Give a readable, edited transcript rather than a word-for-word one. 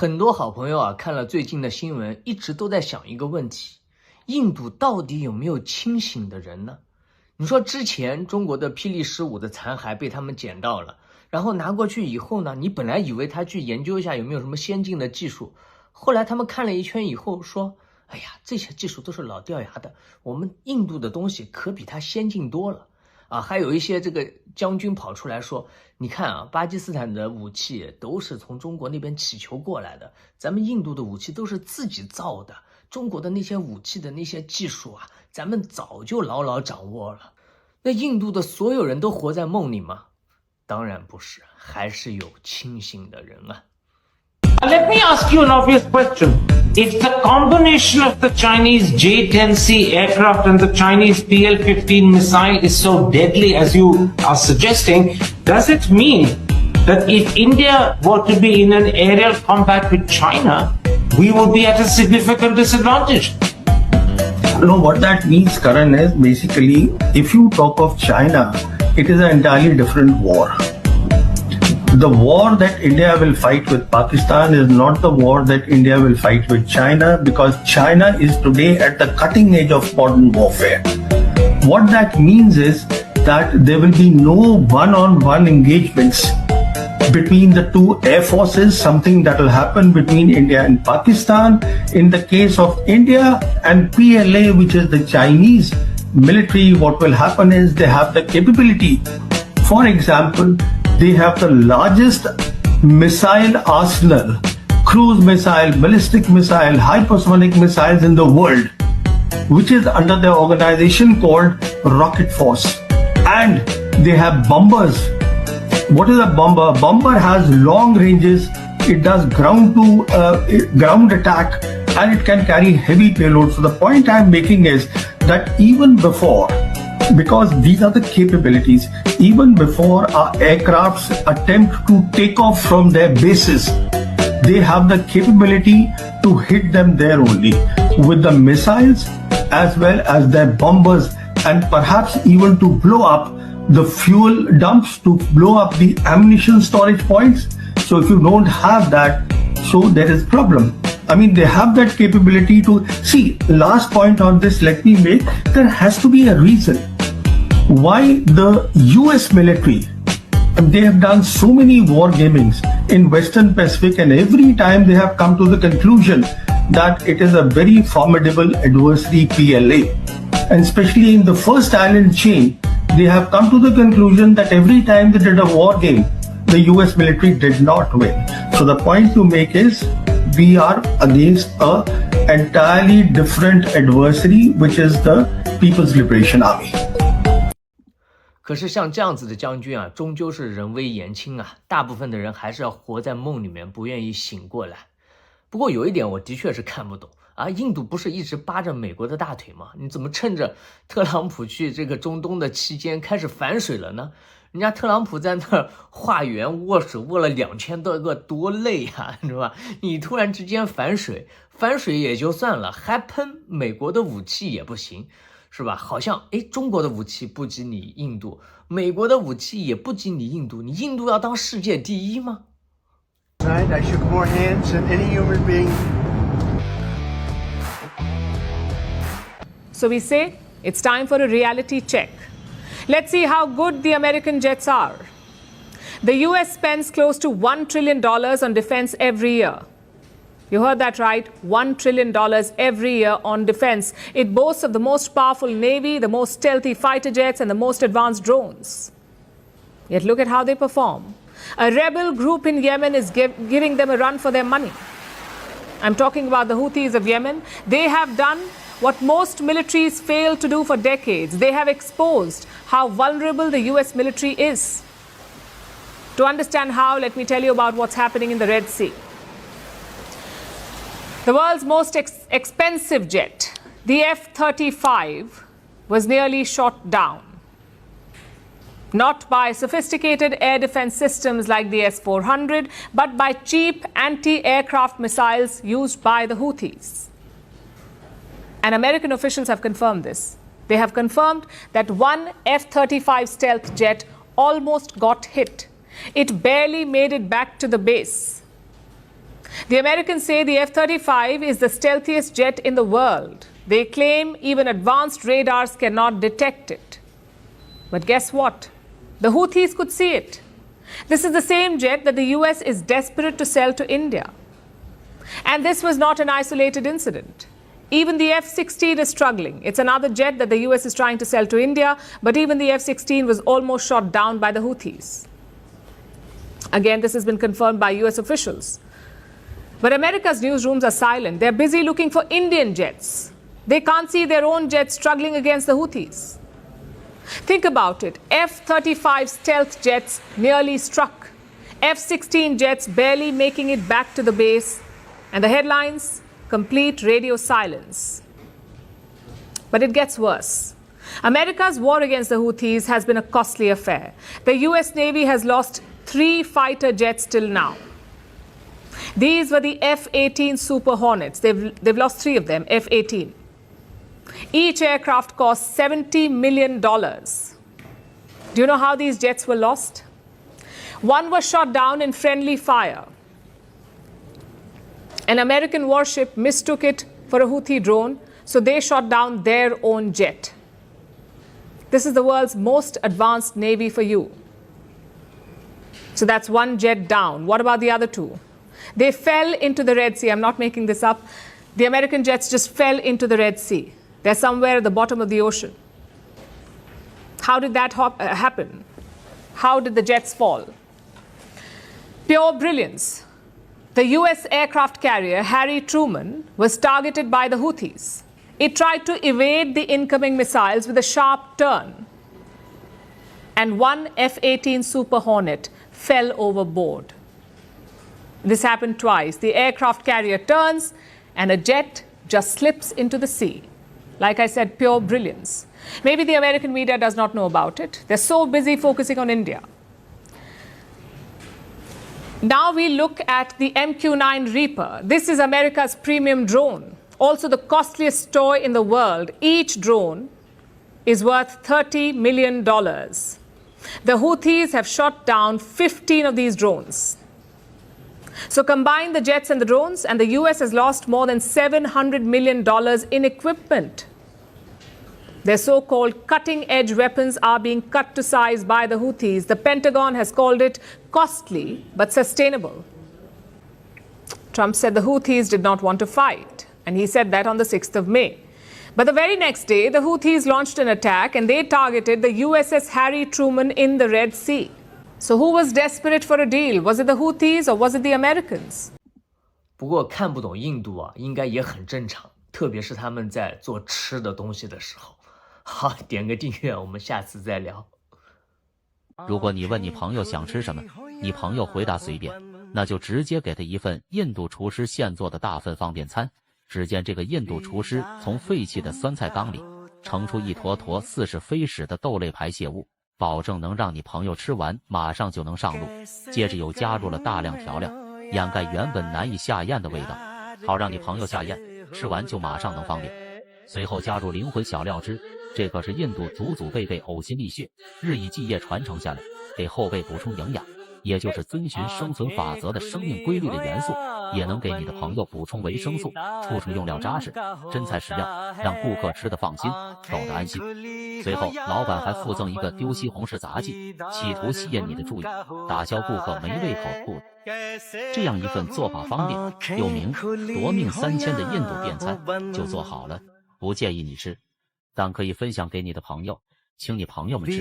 很多好朋友啊，看了最近的新闻，一直都在想一个问题：印度到底有没有清醒的人呢？你说之前中国的霹雳15的残骸被他们捡到了，然后拿过去以后呢，你本来以为他去研究一下有没有什么先进的技术，后来他们看了一圈以后说，哎呀，这些技术都是老掉牙的，我们印度的东西可比它先进多了。还有一些这个将军跑出来说，你看啊，巴基斯坦的武器都是从中国那边乞求过来的，咱们印度的武器都是自己造的，中国的那些武器的那些技术啊，咱们早就牢牢掌握了。那印度的所有人都活在梦里吗？当然不是，还是有清醒的人啊。Let me ask you an obvious question. If the combination of the Chinese J-10C aircraft and the Chinese PL-15 missile is so deadly as you are suggesting, does it mean that if India were to be in an aerial combat with China, we would be at a significant disadvantage? No, what that means, Karan, is basically if you talk of China, it is an entirely different war. The war that India will fight with Pakistan is not the war that India will fight with China, because China is today at the cutting edge of modern warfare. What that means is that there will be no one-on-one engagements between the two air forces, something that will happen between India and Pakistan. In the case of India and PLA, which is the Chinese military, what will happen is they have the capability. For example, they have the largest missile arsenal, cruise missile, ballistic missile, hypersonic missiles in the world, which is under the organization called Rocket Force. And they have bombers. What is a bomber? A bomber has long ranges. It does ground attack, and it can carry heavy payload. So the point I'm making is that even before, because these are the capabilities, even before our aircrafts attempt to take off from their bases, they have the capability to hit them there only with the missiles as well as their bombers, and perhaps even to blow up the fuel dumps, to blow up the ammunition storage points. So if you don't have that, so there is problem. I mean, they have that capability to see. Last point on this, let me make, there has to be a reason why the US military, they have done so many war gamings in Western Pacific, and every time they have come to the conclusion that it is a very formidable adversary, PLA. And especially in the first island chain, they have come to the conclusion that every time they did a war game, the US military did not win. So the point to make is, we are against an entirely different adversary, which is the People's Liberation Army. 可是像这样子的将军啊，终究是人微言轻啊，大部分的人还是要活在梦里面，不愿意醒过来。不过有一点我的确是看不懂啊，印度不是一直扒着美国的大腿吗？你怎么趁着特朗普去这个中东的期间开始反水了呢？人家特朗普在那儿化缘握手握了2000多个，多累啊，是吧？你突然之间反水也就算了，还喷美国的武器也不行，是吧？好像中国的武器不及你印度，美国的武器也不及你印度，你印度要当世界第一吗？ I shook more hands than any human being. So we say it's time for a reality check. Let's see how good the American jets are. The US spends close to $1 trillion on defense every year. You heard that right, $1 trillion every year on defense. It boasts of the most powerful navy, the most stealthy fighter jets, and the most advanced drones. Yet look at how they perform. A rebel group in Yemen is giving them a run for their money. I'm talking about the Houthis of Yemen. They have done what most militaries fail to do for decades. They have exposed how vulnerable the US military is. To understand how, let me tell you about what's happening in the Red Sea. The world's most expensive jet, the F-35, was nearly shot down. Not by sophisticated air defense systems like the S-400, but by cheap anti-aircraft missiles used by the Houthis. And American officials have confirmed this. They have confirmed that one F-35 stealth jet almost got hit. It barely made it back to the base. The Americans say the F-35 is the stealthiest jet in the world. They claim even advanced radars cannot detect it. But guess what? The Houthis could see it. This is the same jet that the US is desperate to sell to India. And this was not an isolated incident. Even the F-16 is struggling. It's another jet that the US is trying to sell to India, but even the F-16 was almost shot down by the Houthis. Again, this has been confirmed by US officials. But America's newsrooms are silent. They're busy looking for Indian jets. They can't see their own jets struggling against the Houthis. Think about it. F-35 stealth jets nearly struck. F-16 jets barely making it back to the base. And the headlines? Complete radio silence. But it gets worse. America's war against the Houthis has been a costly affair. The US Navy has lost 3 fighter jets till now. These were the F-18 Super Hornets. They've lost 3 of them, F-18. Each aircraft cost $70 million. Do you know how these jets were lost? One was shot down in friendly fire. An American warship mistook it for a Houthi drone, so they shot down their own jet. This is the world's most advanced navy for you. So that's 1 jet down. What about the other 2? They fell into the Red Sea. I'm not making this up. The American jets just fell into the Red Sea. They're somewhere at the bottom of the ocean. How did that happen? How did the jets fall? Pure brilliance. The US aircraft carrier Harry Truman was targeted by the Houthis. It tried to evade the incoming missiles with a sharp turn. And 1 F-18 Super Hornet fell overboard. This happened twice. The aircraft carrier turns and a jet just slips into the sea. Like I said, pure brilliance. Maybe the American media does not know about it. They're so busy focusing on India. Now we look at the MQ-9 Reaper. This is America's premium drone. Also the costliest toy in the world. Each drone is worth $30 million. The Houthis have shot down 15 of these drones. So combine the jets and the drones, and the US has lost more than $700 million in equipment. Their so-called cutting-edge weapons are being cut to size by the Houthis. The Pentagon has called it costly but sustainable. Trump said the Houthis did not want to fight, and he said that on the 6th of May. But the very next day, the Houthis launched an attack, and they targeted the USS Harry Truman in the Red Sea. So who was desperate for a deal? Was it the Houthis or was it the Americans? 不过看不懂印度啊，应该也很正常，特别是他们在做吃的东西的时候。好，点个订阅，我们下次再聊。如果你问你朋友想吃什么，你朋友回答随便，那就直接给他一份印度厨师现做的大份方便餐。只见这个印度厨师从废弃的酸菜缸里盛出一坨坨似是非屎的豆类排泄物，保证能让你朋友吃完马上就能上路。接着又加入了大量调料，掩盖原本难以下咽的味道，好让你朋友下咽，吃完就马上能方便。随后加入灵魂小料汁，这可是印度祖祖辈辈呕心沥血，日以继夜传承下来，给后辈补充营养，也就是遵循生存法则的生命规律的元素，也能给你的朋友补充维生素。处处用料扎实，真材实料，让顾客吃得放心，走得安心。随后老板还附赠一个丢西红柿杂技，企图吸引你的注意，打消顾客没胃口的顾虑。这样一份做法方便又名夺命3000的印度便餐就做好了，不建议你吃，但可以分享给你的朋友，请你朋友们吃。